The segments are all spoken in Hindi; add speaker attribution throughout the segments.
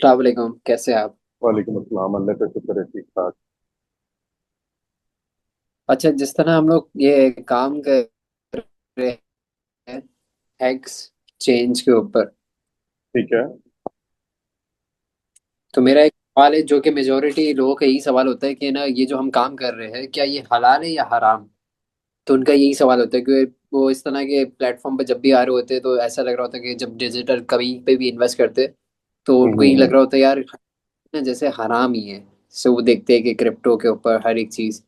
Speaker 1: अस्सलाम कैसे हैं आप।
Speaker 2: वालेकुम अस्सलाम। अल्लाह का शुक्र है, ठीक ठाक।
Speaker 1: अच्छा, जिस तरह हम लोग ये काम कर रहे हैं एक्स चेंज के ऊपर,
Speaker 2: ठीक है।
Speaker 1: तो मेरा एक सवाल है जो कि मेजोरिटी लोगों का यही सवाल होता है कि ना ये जो हम काम कर रहे हैं क्या ये हलाल है या हराम। तो उनका यही सवाल होता है कि वो इस तरह के प्लेटफॉर्म पे जब भी आ रहे होते हैं तो ऐसा लग रहा होता है कि जब डिजिटल कहीं पे भी इन्वेस्ट करते हैं तो उनको यही लग
Speaker 2: हम्म।
Speaker 1: रहा होता है यार ना जैसे हराम ही है। सो वो देखते हैं कि क्रिप्टो के ऊपर हर एक चीज,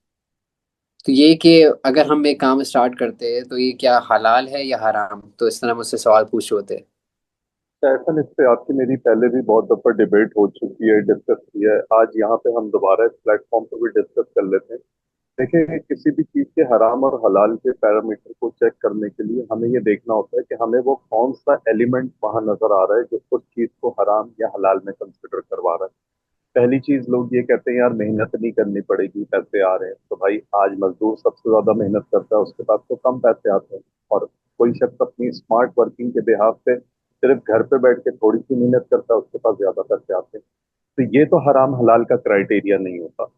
Speaker 1: तो ये कि अगर हम एक काम स्टार्ट करते हैं तो ये क्या हलाल है या हराम, तो इस तरह मुझसे सवाल पूछ रहे होते हैं।
Speaker 2: ऐसा इस पे आपकी मेरी पहले भी बहुत दफा डिबेट हो चुकी है, डिस्कस की है। आज यहाँ पे हम दोबारा इस प्लेटफॉर्म पे भी डिस्कस कर लेते हैं। देखिए, किसी भी चीज के हराम और हलाल के पैरामीटर को चेक करने के लिए हमें ये देखना होता है कि हमें वो कौन सा एलिमेंट वहां नजर आ रहा है जो उस चीज को हराम या हलाल में कंसिडर करवा रहा है। पहली चीज, लोग ये कहते हैं यार मेहनत नहीं करनी पड़ेगी, पैसे आ रहे हैं। तो भाई, आज मजदूर सबसे ज्यादा मेहनत करता है, उसके पास तो कम पैसे आते हैं। और कोई शख्स अपनी स्मार्ट वर्किंग के बिहाफ पे सिर्फ घर पे बैठ के थोड़ी सी मेहनत करता है, उसके पास ज्यादा पैसे आते हैं। तो ये तो हराम हलाल का क्राइटेरिया नहीं होता।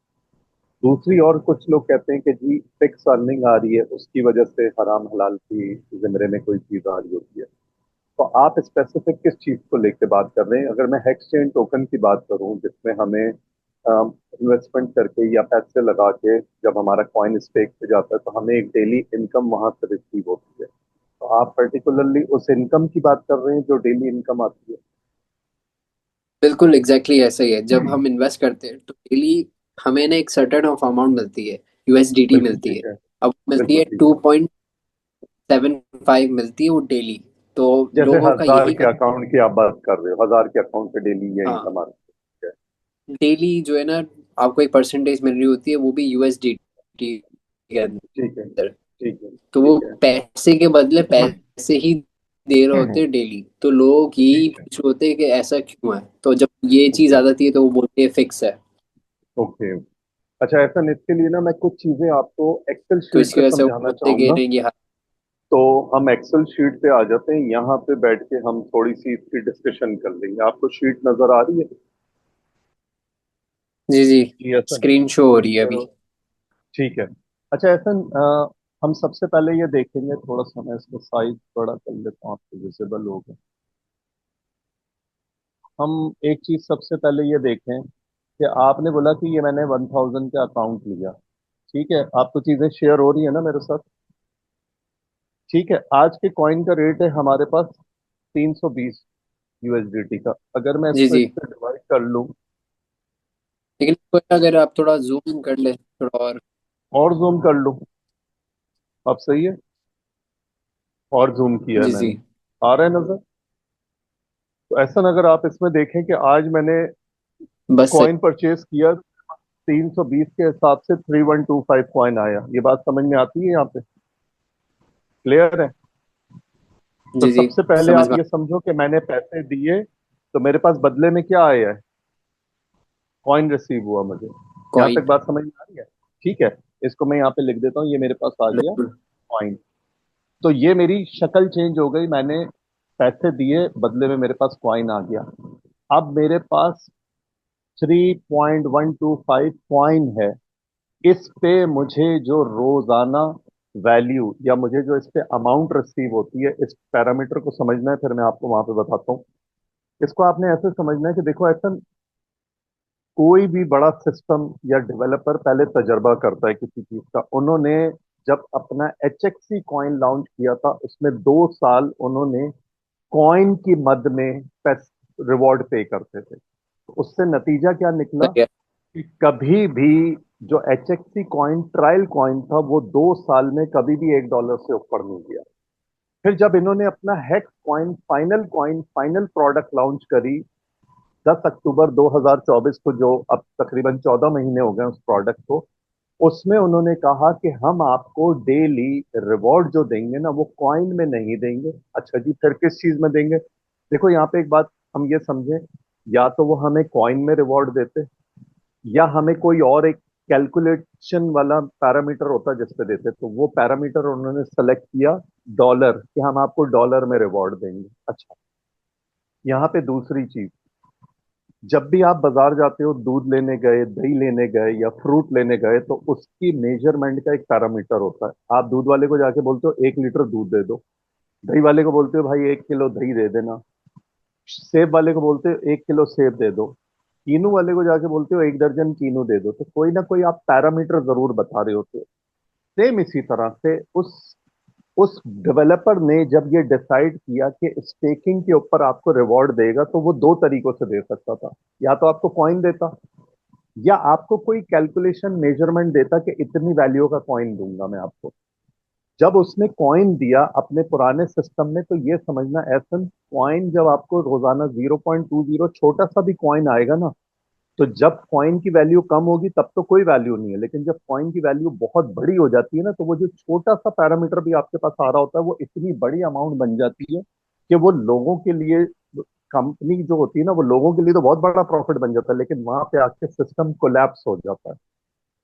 Speaker 2: दूसरी, और कुछ लोग कहते हैं कि जी फिक्स अर्निंग आ रही है, उसकी वजह से हराम हलाल की जिमरे में कोई चीज आ रही होती है। तो आप स्पेसिफिक किस चीज को लेकर बात कर रहे हैं? अगर मैं एक्सचेंज टोकन की बात करूं, जिसमें हमें इन्वेस्टमेंट करके या पैसे लगा के जब हमारा कॉइन स्टेक पे जाता है तो हमें एक डेली इनकम वहां से रिसीव होती है। तो आप पर्टिकुलरली उस इनकम की बात कर रहे हैं जो डेली इनकम आती है?
Speaker 1: बिल्कुल एग्जैक्टली ऐसा ही है। जब हम इन्वेस्ट करते हैं तो डेली हमें ना एक सर्टेन ऑफ अमाउंट मिलती है, यूएसडीटी
Speaker 2: बिल्कुल
Speaker 1: मिलती है।
Speaker 2: ठीक है।
Speaker 1: अब मिलती
Speaker 2: बिल्कुल
Speaker 1: है
Speaker 2: ठीक है।
Speaker 1: 2.75 मिलती है वो डेली। तो
Speaker 2: जैसे
Speaker 1: लोगों का
Speaker 2: हजार
Speaker 1: यही
Speaker 2: के
Speaker 1: कंसेप्ट।
Speaker 2: अकाउंट की आप बात कर रहे हो, हजार के अकाउंट पे डेली ये
Speaker 1: हाँ,
Speaker 2: इनकम आती है।
Speaker 1: डेली जो है ना आपको एक परसेंटेज मिल रही होती है, वो भी यूएसडीटी के
Speaker 2: ठीक है।
Speaker 1: अंदर।
Speaker 2: ठीक है।
Speaker 1: तो वो
Speaker 2: ठीक है।
Speaker 1: पैसे के बदले पैसे ही दे रहे होते हैं डेली। तो लोग यही
Speaker 2: ठीक है।
Speaker 1: पूछ रहे होते हैं कि ऐसा क्यों है, तो जब ये चीज
Speaker 2: ओके।
Speaker 1: आ जाती है तो वो बोलते हैं फिक्स है।
Speaker 2: ओके। अच्छा, ऐसा नहीं, इसके लिए ना मैं कुछ चीजें आपको एक्सेल
Speaker 1: तो
Speaker 2: शीट
Speaker 1: इसकी
Speaker 2: पे
Speaker 1: वजह से वो
Speaker 2: समझाना
Speaker 1: बोलते हैं कि
Speaker 2: चाहूंगा।
Speaker 1: नहीं ये
Speaker 2: तो हम एक्सेल शीट पे आ जाते हैं, यहाँ पे बैठ के हम थोड़ी सी इसकी डिस्कशन कर लेंगे। आपको शीट नजर आ रही है?
Speaker 1: जी जी,
Speaker 2: जी, ऐसा
Speaker 1: स्क्रीन शो हो रही है अभी।
Speaker 2: तो ठीक है। अच्छा, ऐसा हम सबसे पहले ये देखेंगे, थोड़ा सा मैं इसका साइज बड़ा कर लेता हूँ, आपको विजिबल होगा। हम एक चीज सबसे पहले ये देखें कि आपने बोला कि ये मैंने 1000 का अकाउंट लिया। ठीक है, आपको चीजें शेयर हो रही है ना मेरे साथ? ठीक है, आज के कॉइन का रेट है हमारे पास 320 यूएसडीटी का। अगर मैं
Speaker 1: जी
Speaker 2: इसको इस
Speaker 1: जी,
Speaker 2: पे डिवाइड कर लूं,
Speaker 1: लेकिन अगर आप थोड़ा जूम इन कर ले थोड़ा
Speaker 2: और जूम कर लूं, अब सही है? और जूम किया है
Speaker 1: जी जी,
Speaker 2: मैंने। आ रहा है नजर? तो ऐसा अगर आप इसमें देखें कि आज मैंने
Speaker 1: बस सही।
Speaker 2: कॉइन परचेज किया, 320 के हिसाब से 3125 कॉइन आया। ये बात समझ में आती है यहाँ पे? क्लियर है? तो
Speaker 1: जी जी,
Speaker 2: सबसे पहले
Speaker 1: समझ
Speaker 2: आप
Speaker 1: में।
Speaker 2: ये समझो कि मैंने पैसे दिए, तो मेरे पास बदले में क्या आया है? कॉइन रिसीव हुआ मुझे। यहाँ तक
Speaker 1: कॉइन,
Speaker 2: बात समझ में आ रही है? ठीक है, इसको मैं यहाँ पे लिख देता हूँ, ये मेरे पास आ गया
Speaker 1: बिल्कुल।
Speaker 2: कॉइन। तो ये मेरी शक्ल चेंज हो गई, मैंने पैसे दिए, बदले में मेरे पास कॉइन आ गया। अब मेरे पास 3.125 कॉइन है। इस पे मुझे जो रोजाना वैल्यू या मुझे जो इस पे अमाउंट रिसीव होती है, इस पैरामीटर को समझना है, फिर मैं आपको वहां पे बताता हूँ। इसको आपने ऐसे समझना है कि देखो, ऐसा कोई भी बड़ा सिस्टम या डेवलपर पहले तजर्बा करता है किसी चीज का। उन्होंने जब अपना एचएक्सी कॉइन लॉन्च किया था, उसमें 2 साल उन्होंने कॉइन की मद में रिवॉर्ड पे करते थे। तो उससे नतीजा क्या निकला
Speaker 1: सही है।
Speaker 2: कि कभी भी जो एचएक्सी कॉइन ट्रायल कॉइन था, वो 2 साल में कभी भी $1 से ऊपर नहीं गया। फिर जब इन्होंने अपना hex coin final product launch करी 10 अक्टूबर 2024 को, जो अब तकरीबन 14 महीने हो गए उस प्रोडक्ट को, उसमें उन्होंने कहा कि हम आपको डेली रिवॉर्ड जो देंगे ना, वो कॉइन में नहीं देंगे। अच्छा जी, फिर किस चीज में देंगे? देखो, यहाँ पे एक बात हम ये समझें, या तो वो हमें कॉइन में रिवॉर्ड देते, या हमें कोई और एक कैलकुलेशन वाला पैरामीटर होता जिस पे देते। तो वो पैरामीटर उन्होंने सेलेक्ट किया डॉलर, कि हम आपको डॉलर में रिवॉर्ड देंगे। अच्छा, यहाँ पे दूसरी चीज, जब भी आप बाजार जाते हो, दूध लेने गए, दही लेने गए या फ्रूट लेने गए, तो उसकी मेजरमेंट का एक पैरामीटर होता है। आप दूध वाले को जाके बोलते हो 1 लीटर दूध दे दो, दही वाले को बोलते हो भाई 1 किलो दही दे देना, सेब वाले को बोलते हो 1 किलो सेब दे दो, कीनू वाले को जाके बोलते हो 1 दर्जन कीनू दे दो। तो कोई ना कोई आप पैरामीटर जरूर बता रहे होते हो। सेम इसी तरह से उस डेवलपर ने जब ये डिसाइड किया कि स्टेकिंग के ऊपर आपको रिवॉर्ड देगा, तो वो दो तरीकों से दे सकता था। या तो आपको कॉइन देता, या आपको कोई कैलकुलेशन मेजरमेंट देता कि इतनी वैल्यू का कॉइन दूंगा मैं आपको। जब उसने कॉइन दिया अपने पुराने सिस्टम में, तो ये समझना एसन, कॉइन जब आपको रोजाना 0.20 छोटा सा भी कॉइन आएगा ना, तो जब कॉइन की वैल्यू कम होगी तब तो कोई वैल्यू नहीं है, लेकिन जब कॉइन की वैल्यू बहुत बड़ी हो जाती है ना, तो वो जो छोटा सा पैरामीटर भी आपके पास आ रहा होता है, वो इतनी बड़ी अमाउंट बन जाती है कि वो लोगों के लिए, कंपनी जो होती है ना, वो लोगों के लिए तो बहुत बड़ा प्रॉफिट बन जाता है, लेकिन वहां पे आके सिस्टम कोलैप्स हो जाता है।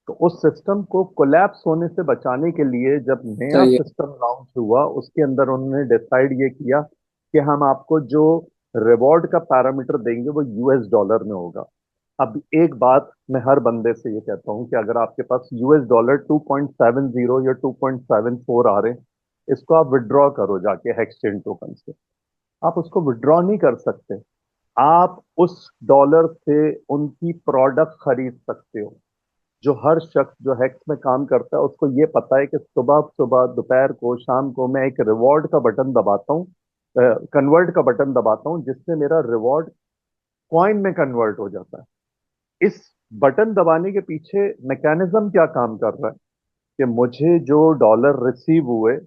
Speaker 2: तो उस सिस्टम को कोलैप्स होने से बचाने के लिए जब नया
Speaker 1: सही है।
Speaker 2: सिस्टम लॉन्च हुआ, उसके अंदर उन्होंने डिसाइड ये किया कि हम आपको जो रिवॉर्ड का पैरामीटर देंगे वो यूएस डॉलर में होगा। अब एक बात मैं हर बंदे से ये कहता हूँ कि अगर आपके पास यूएस डॉलर 2.70 या 2.74 आ रहे हैं, इसको आप विड्रॉ करो जाके एक्सचेंज टोकन से। आप उसको विड्रॉ नहीं कर सकते। आप उस डॉलर से उनकी प्रोडक्ट खरीद सकते हो। जो हर शख्स जो हैक्स में काम करता है उसको ये पता है कि सुबह सुबह, दोपहर को, शाम को मैं एक रिवॉर्ड का बटन दबाता हूँ, कन्वर्ट का बटन दबाता हूँ, जिससे मेरा रिवॉर्ड कॉइन में कन्वर्ट हो जाता है। इस बटन दबाने के पीछे मैकेनिज्म क्या काम कर रहा है कि मुझे जो डॉलर रिसीव हुए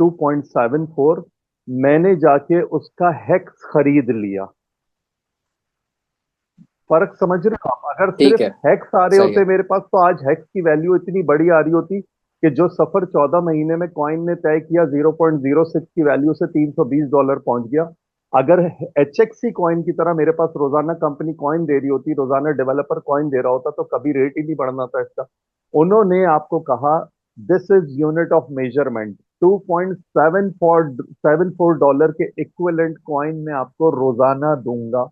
Speaker 2: 2.74, मैंने जाके उसका हेक्स खरीद लिया। फर्क समझ रहे हो आप? अगर
Speaker 1: ठीक
Speaker 2: सिर्फ
Speaker 1: है।
Speaker 2: हैक्स आ रहे
Speaker 1: सही
Speaker 2: होते
Speaker 1: है।
Speaker 2: मेरे पास, तो आज हैक्स की वैल्यू इतनी बड़ी आ रही होती कि जो सफर 14 महीने में कॉइन ने तय किया 0.06 की वैल्यू से $320 पहुंच गया। अगर एचएक्सी कॉइन की तरह मेरे पास रोजाना कंपनी कॉइन दे रही होती, रोजाना डेवलपर कॉइन दे रहा होता, तो कभी रेट ही नहीं बढ़ना था इसका। उन्होंने आपको कहा this is unit of measurement, 2.74 dollar के इक्विवेलेंट कॉइन में आपको रोजाना दूंगा।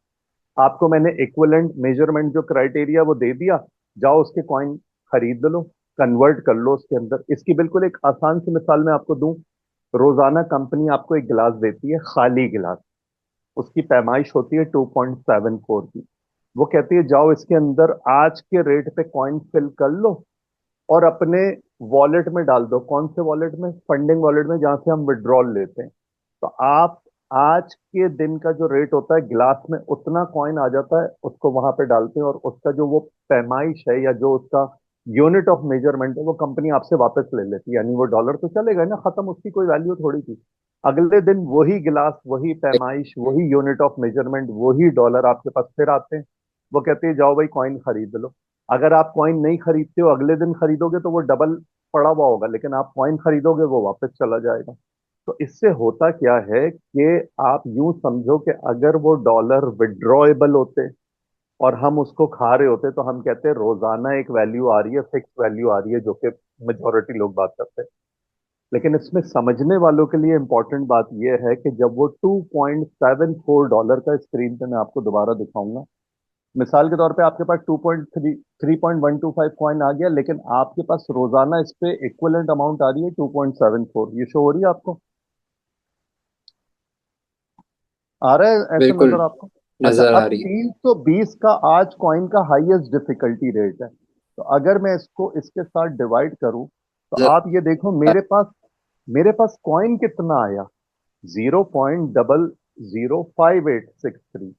Speaker 2: आपको मैंने इक्विवेलेंट मेजरमेंट जो क्राइटेरिया वो दे दिया, जाओ उसके कॉइन खरीद लो, कन्वर्ट कर लो उसके अंदर। इसकी बिल्कुल एक आसान सी मिसाल मैं आपको दूं। रोजाना कंपनी आपको एक गिलास देती है, खाली गिलास, उसकी पैमाइश होती है 2.74 की। वो कहती है जाओ इसके अंदर आज के रेट पे कॉइन फिल कर लो और अपने वॉलेट में डाल दो। कौन से वॉलेट में? फंडिंग वॉलेट में, जहां से हम विड्रॉल लेते हैं। तो आप आज के दिन का जो रेट होता है, गिलास में उतना कॉइन आ जाता है, उसको वहां पे डालते हैं, और उसका जो वो पैमाइश है या जो उसका यूनिट ऑफ मेजरमेंट है, वो कंपनी आपसे वापस ले लेती है। यानी वो डॉलर तो चलेगा ना, खत्म, उसकी कोई वैल्यू थोड़ी थी। अगले दिन वही गिलास, वही पैमाइश, वही यूनिट ऑफ मेजरमेंट, वही डॉलर आपके पास फिर आते हैं। वो कहते हैं जाओ भाई कॉइन खरीद लो। अगर आप कॉइन नहीं खरीदते हो, अगले दिन खरीदोगे, तो वो डबल पड़ा हुआ होगा, लेकिन आप कॉइन खरीदोगे वो वापस चला जाएगा। तो इससे होता क्या है कि आप यूं समझो कि अगर वो डॉलर विड्रॉएबल होते और हम उसको खा रहे होते, तो हम कहते हैं रोजाना एक वैल्यू आ रही है, फिक्स वैल्यू आ रही है, जो कि मेजोरिटी लोग बात करते हैं। लेकिन इसमें समझने वालों के लिए इंपॉर्टेंट बात यह है कि जब वो 2.74 डॉलर का, स्क्रीन पे मैं आपको दोबारा दिखाऊंगा, मिसाल के तौर पे आपके पास 3.125 कॉइन आ गया, लेकिन आपके पास रोजाना इस पे इक्विवेलेंट अमाउंट आ रही है 2.74। ये शो हो रही है आपको? आ रहा है ऐसे
Speaker 1: बिल्कुल
Speaker 2: नजर आपको? अच्छा,
Speaker 1: नजर आ
Speaker 2: अब
Speaker 1: रही है।
Speaker 2: 320 का आज कॉइन का हाईएस्ट डिफिकल्टी रेट है। तो अगर मैं इसको इसके साथ डिवाइड करूं, तो
Speaker 1: जरा-
Speaker 2: आप ये देखो मेरे पास कॉइन कितना आया, 0.005863।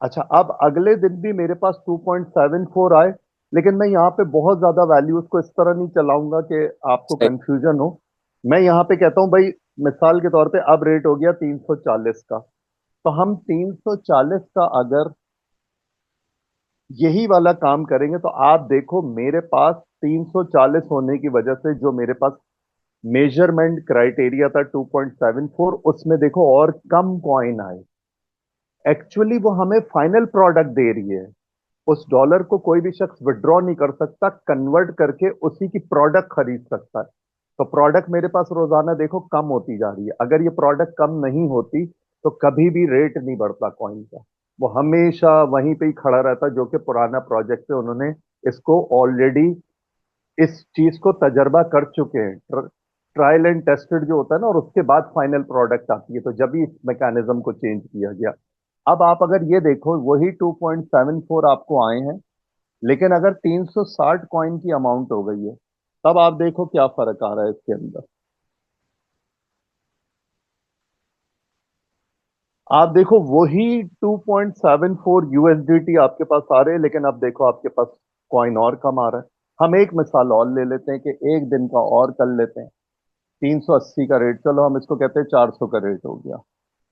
Speaker 2: अच्छा, अब अगले दिन भी मेरे पास 2.74 आए, लेकिन मैं यहाँ पे बहुत ज्यादा वैल्यूज को इस तरह नहीं चलाऊंगा कि आपको
Speaker 1: सही।
Speaker 2: कंफ्यूजन हो। मैं यहाँ पे कहता हूँ भाई, मिसाल के तौर पे अब रेट हो गया 340 का। तो हम 340 का अगर यही वाला काम करेंगे, तो आप देखो मेरे पास 340 होने की वजह से जो मेरे पास मेजरमेंट क्राइटेरिया था 2.74, उसमें देखो और कम कॉइन आए। एक्चुअली वो हमें फाइनल प्रोडक्ट दे रही है। उस डॉलर को कोई भी शख्स विड्रॉ नहीं कर सकता, कन्वर्ट करके उसी की प्रोडक्ट खरीद सकता है। तो प्रोडक्ट मेरे पास रोजाना देखो कम होती जा रही है। अगर ये प्रोडक्ट कम नहीं होती, तो कभी भी रेट नहीं बढ़ता कॉइन का। वो हमेशा वहीं पे ही खड़ा रहता है, जो कि पुराना प्रोजेक्ट है, उन्होंने इसको ऑलरेडी इस चीज को तजर्बा कर चुके हैं। ट्रायल एंड टेस्टेड जो होता है ना, और उसके बाद फाइनल प्रोडक्ट आती है, तो जब ही इस मैकेनिज्म को चेंज किया गया। अब आप अगर ये देखो, वही 2.74 आपको आए हैं, लेकिन अगर 360 कॉइन की अमाउंट हो गई है, तब आप देखो क्या फर्क आ रहा है इसके अंदर। आप देखो वही 2.74 यूएसडीटी आपके पास आ रहे हैं, लेकिन अब देखो आपके पास कॉइन और कम आ रहा है। हम एक मिसाल और ले लेते हैं कि एक दिन का और कर लेते हैं। 380 का रेट, चलो हम इसको कहते हैं 400 का रेट हो गया।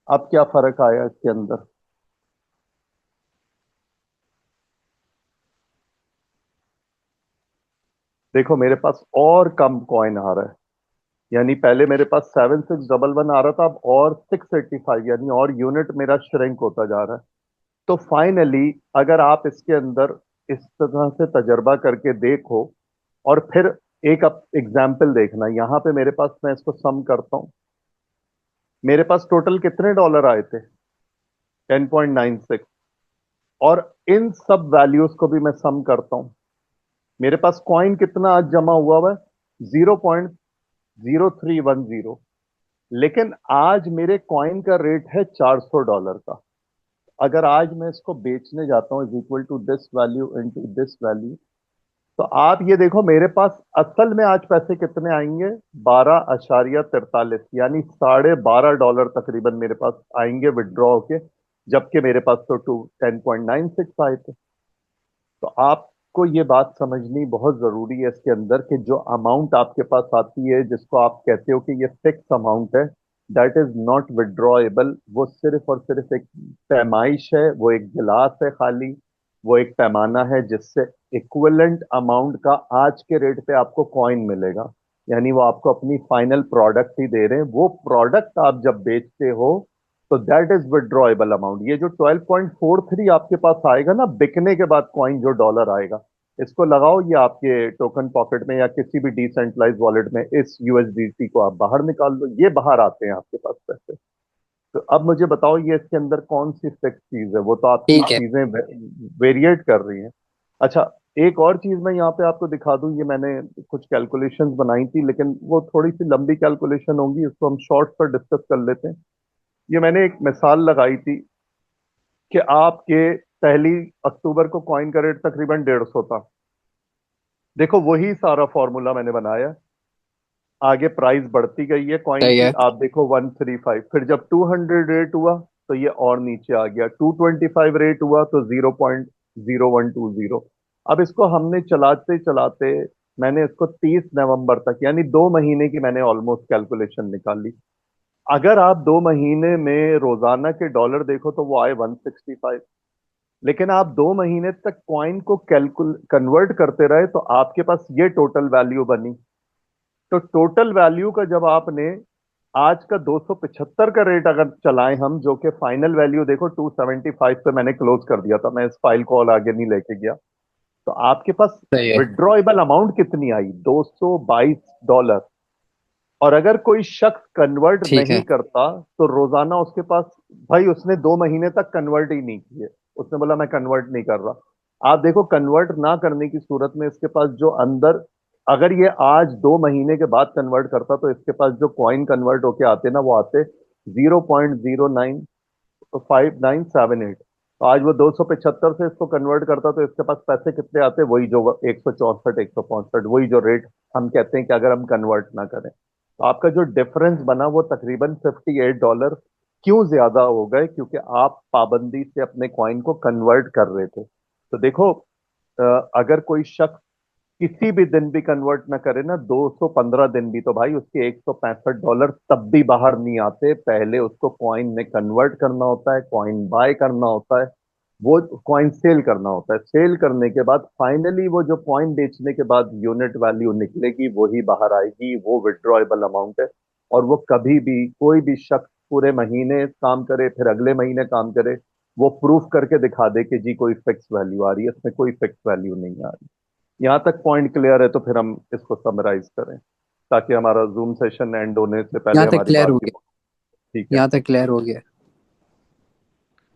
Speaker 2: अब क्या फर्क आया इसके अंदर? देखो मेरे पास और कम कॉइन आ रहा है। यानी पहले मेरे पास 7611 आ रहा था, अब और 685, यानी और यूनिट मेरा श्रिंक होता जा रहा है। तो फाइनली अगर आप इसके अंदर इस तरह से तजर्बा करके देखो, और फिर एक एग्जाम्पल देखना, यहां पे मेरे पास, मैं इसको सम करता हूं। मेरे पास टोटल कितने डॉलर आए थे? 10.96। और इन सब वैल्यूज को भी मैं सम करता हूं। मेरे पास कॉइन कितना आज जमा हुआ है? 0.0310। लेकिन आज मेरे कॉइन का रेट है $400 का। अगर आज मैं इसको बेचने जाता हूं, is equal to this value into this value, तो आप ये देखो मेरे पास असल में आज पैसे कितने आएंगे? 12.43, यानी $12.5 तकरीबन मेरे पास आएंगे विड्रॉ होके। जबकि मेरे पास तो 10.96 आए थे। तो आपको ये बात समझनी बहुत जरूरी है इसके अंदर, कि जो अमाउंट आपके पास आती है, जिसको आप कहते हो कि ये फिक्स अमाउंट है, दैट इज नॉट विड्रॉएबल। वो सिर्फ और सिर्फ एक पैमाइश है, वो एक गिलास है खाली, वो एक पैमाना है जिससे इक्विवेलेंट अमाउंट का आज के रेट पे आपको कॉइन मिलेगा। यानी वो आपको अपनी फाइनल प्रोडक्ट ही दे रहे हैं। वो प्रोडक्ट आप जब बेचते हो, तो दैट इज विड्रॉएबल अमाउंट। ये जो 12.43 आपके पास आएगा ना बिकने के बाद, कॉइन जो डॉलर आएगा, इसको लगाओ ये आपके टोकन पॉकेट में या किसी भी डिसेंट्रलाइज वॉलेट में, इस यूएसडीटी को आप बाहर निकाल लो, ये बाहर आते हैं आपके पास पैसे। तो अब मुझे बताओ, ये इसके अंदर कौन सी फिक्स चीज है? वो तो आपकी
Speaker 1: ठीक है।
Speaker 2: चीजें वेरिएट कर रही हैं। अच्छा, एक और चीज मैं यहाँ पे आपको दिखा दूं। ये मैंने कुछ कैलकुलेशंस बनाई थी, लेकिन वो थोड़ी सी लंबी कैलकुलेशन होंगी, इसको हम शॉर्ट पर डिस्कस कर लेते हैं। ये मैंने एक मिसाल लगाई थी कि आपके 1 अक्टूबर को कॉइन का रेट तकरीबन 150 था। देखो वही सारा फॉर्मूला मैंने बनाया। आगे प्राइस बढ़ती गई है कॉइन
Speaker 1: सही
Speaker 2: की,
Speaker 1: है।
Speaker 2: आप देखो 135, फिर जब 200 रेट हुआ तो ये और नीचे आ गया, 225 रेट हुआ तो 0.0120। अब इसको हमने चलाते चलाते, मैंने इसको 30 नवंबर तक, यानी 2 महीने की मैंने ऑलमोस्ट कैलकुलेशन निकाली। अगर आप 2 महीने में रोजाना के डॉलर देखो तो वो आए 165। लेकिन आप 2 महीने तक कॉइन को कैलकुल कन्वर्ट करते रहे, तो आपके पास ये टोटल वैल्यू बनी। तो टोटल वैल्यू का जब आपने आज का 275 का रेट अगर चलाएं हम, जो कि फाइनल वैल्यू देखो 275 पे मैंने क्लोज कर दिया था, मैं इस फाइल को और आगे नहीं लेके गया। तो आपके पास
Speaker 1: सही है।
Speaker 2: विड्रॉएबल अमाउंट कितनी आई? $222। और अगर कोई शख्स कन्वर्ट
Speaker 1: ठीक
Speaker 2: नहीं
Speaker 1: है।
Speaker 2: करता, तो रोजाना उसके पास, भाई उसने 2 महीने तक कन्वर्ट ही नहीं किए, उसने बोला मैं कन्वर्ट नहीं कर रहा। आप देखो कन्वर्ट ना करने की सूरत में इसके पास जो अंदर, अगर ये आज 2 महीने के बाद कन्वर्ट करता, तो इसके पास जो कॉइन कन्वर्ट होके आते ना, वो आते 0.095978। तो आज वो 275 से इसको कन्वर्ट करता, तो इसके पास पैसे कितने आते? वही जो 164, 165, वही जो रेट हम कहते हैं कि अगर हम कन्वर्ट ना करें। तो आपका जो डिफरेंस बना वो तकरीबन $58 क्यों ज्यादा हो गए? क्योंकि आप पाबंदी से अपने कॉइन को कन्वर्ट कर रहे थे। तो देखो, अगर कोई शख्स किसी भी दिन भी कन्वर्ट ना करे ना, 215 दिन भी, तो भाई उसके $165 तब भी बाहर नहीं आते। पहले उसको कॉइन में कन्वर्ट करना होता है, कॉइन बाय करना होता है, वो कॉइन सेल करना होता है। सेल करने के बाद फाइनली वो जो कॉइन बेचने के बाद यूनिट वैल्यू निकलेगी, वही बाहर आएगी, वो विड्रॉएबल अमाउंट है। और वो कभी भी कोई भी शख्स पूरे महीने काम करे, फिर अगले महीने काम करे, वो प्रूफ करके दिखा दे कि जी कोई फिक्स वैल्यू आ रही है, इसमें कोई फिक्स वैल्यू नहीं आ रही। यहाँ तक पॉइंट क्लियर है? तो फिर हम इसको समराइज करें, ताकि हमारा जूम सेशन एंड होने से पहले
Speaker 1: यहाँ तक
Speaker 2: हमारी
Speaker 1: क्लियर
Speaker 2: बात
Speaker 1: हो
Speaker 2: की।
Speaker 1: गया।
Speaker 2: ठीक है।
Speaker 1: यहाँ तक क्लियर हो गया।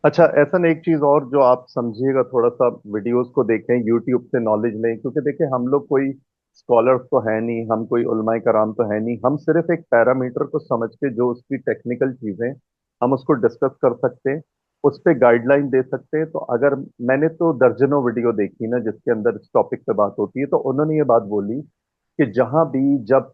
Speaker 2: अच्छा, ऐसा ना, एक चीज और जो आप समझिएगा, थोड़ा सा वीडियोस को देखें, यूट्यूब से नॉलेज लें, क्योंकि देखिए हम लोग कोई स्कॉलर्स तो है नहीं, हम कोई उलमाए कराम तो है नहीं, हम सिर्फ एक पैरामीटर को समझ के जो उसकी टेक्निकल चीजें हम उसको डिस्कस कर सकते हैं, उस पे गाइडलाइन दे सकते हैं। तो अगर मैंने तो दर्जनों वीडियो देखी ना जिसके अंदर इस टॉपिक पे बात होती है, तो उन्होंने ये बात बोली कि जहां भी जब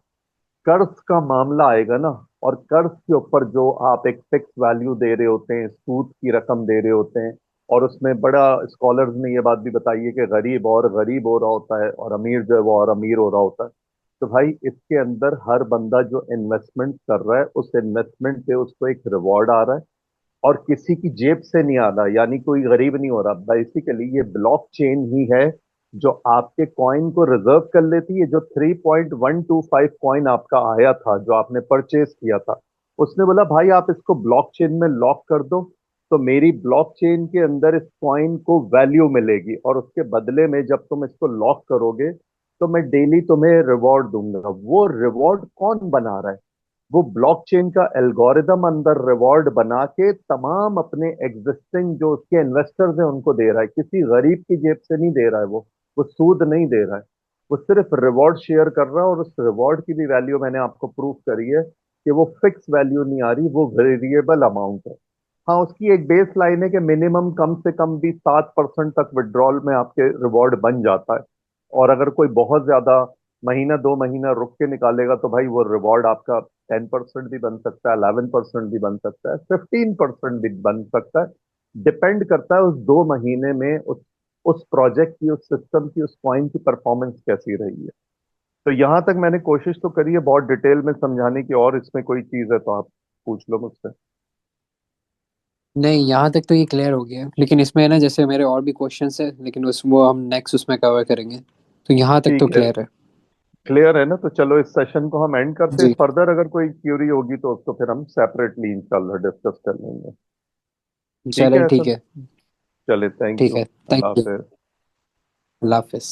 Speaker 2: कर्ज का मामला आएगा ना, और कर्ज के ऊपर जो आप एक फिक्स वैल्यू दे रहे होते हैं, सूद की रकम दे रहे होते हैं, और उसमें बड़ा स्कॉलर्स ने ये बात भी बताई है कि गरीब और गरीब हो रहा होता है और अमीर जो है वो और अमीर हो रहा होता है। तो भाई इसके अंदर हर बंदा जो इन्वेस्टमेंट कर रहा है, उस इन्वेस्टमेंट पे उसको एक रिवॉर्ड आ रहा है, और किसी की जेब से नहीं आ रहा, यानी कोई गरीब नहीं हो रहा। बेसिकली ये ब्लॉकचेन ही है जो आपके कॉइन को रिजर्व कर लेती है। जो 3.125 कॉइन आपका आया था, जो आपने परचेज किया था, उसने बोला भाई आप इसको ब्लॉकचेन में लॉक कर दो, तो मेरी ब्लॉकचेन के अंदर इस कॉइन को वैल्यू मिलेगी, और उसके बदले में जब तुम इसको लॉक करोगे तो मैं डेली तुम्हें रिवॉर्ड दूंगा। वो रिवॉर्ड कौन बना रहा है? वो ब्लॉकचेन का एल्गोरिदम अंदर रिवॉर्ड बना के तमाम अपने एग्जिस्टिंग जो उसके इन्वेस्टर्स हैं उनको दे रहा है, किसी गरीब की जेब से नहीं दे रहा है। वो सूद नहीं दे रहा है, वो सिर्फ रिवॉर्ड शेयर कर रहा है। और उस रिवॉर्ड की भी वैल्यू मैंने आपको प्रूफ करी है कि वो फिक्स वैल्यू नहीं आ रही, वो वेरिएबल अमाउंट है। हाँ, उसकी एक बेस लाइन है कि मिनिमम कम से कम भी 7% तक विड्रॉल में आपके रिवॉर्ड बन जाता है। और अगर कोई बहुत ज्यादा महीना 2 महीना रुक के निकालेगा तो भाई वो रिवॉर्ड आपका 10% भी बन सकता है, 11% भी बन सकता है, 15% भी बन सकता है। डिपेंड करता है उस 2 महीने में उस प्रोजेक्ट की, उस सिस्टम की, उस कॉइन की परफॉर्मेंस कैसी रही है। तो यहां तक मैंने कोशिश तो करी है बहुत डिटेल में समझाने की, और इसमें कोई चीज है तो आप पूछ लो मुझसे।
Speaker 1: नहीं, यहाँ तक तो ये क्लियर हो गया, लेकिन इसमें है ना, जैसे मेरे और भी क्वेश्चंस है, लेकिन उस वो हम नेक्स्ट उसमें कवर करेंगे। तो यहाँ तक तो
Speaker 2: ठीक है,
Speaker 1: क्लियर है।
Speaker 2: क्लियर है ना? तो चलो इस सेशन को हम एंड करते हैं।
Speaker 1: जी।
Speaker 2: फर्दर अगर कोई क्यूरी होगी तो उसको फिर हम सेपरेटली इंशाल्लाह डिस्कस कर लेंगे। ठीक
Speaker 1: चले
Speaker 2: है
Speaker 1: ठीक
Speaker 2: सर।
Speaker 1: है।
Speaker 2: चले, थैंक
Speaker 1: ठीक
Speaker 2: यू।
Speaker 1: है।
Speaker 2: अल्लाह
Speaker 1: थैंक यू।
Speaker 2: हाफिज।
Speaker 1: अल्लाह हाफिज।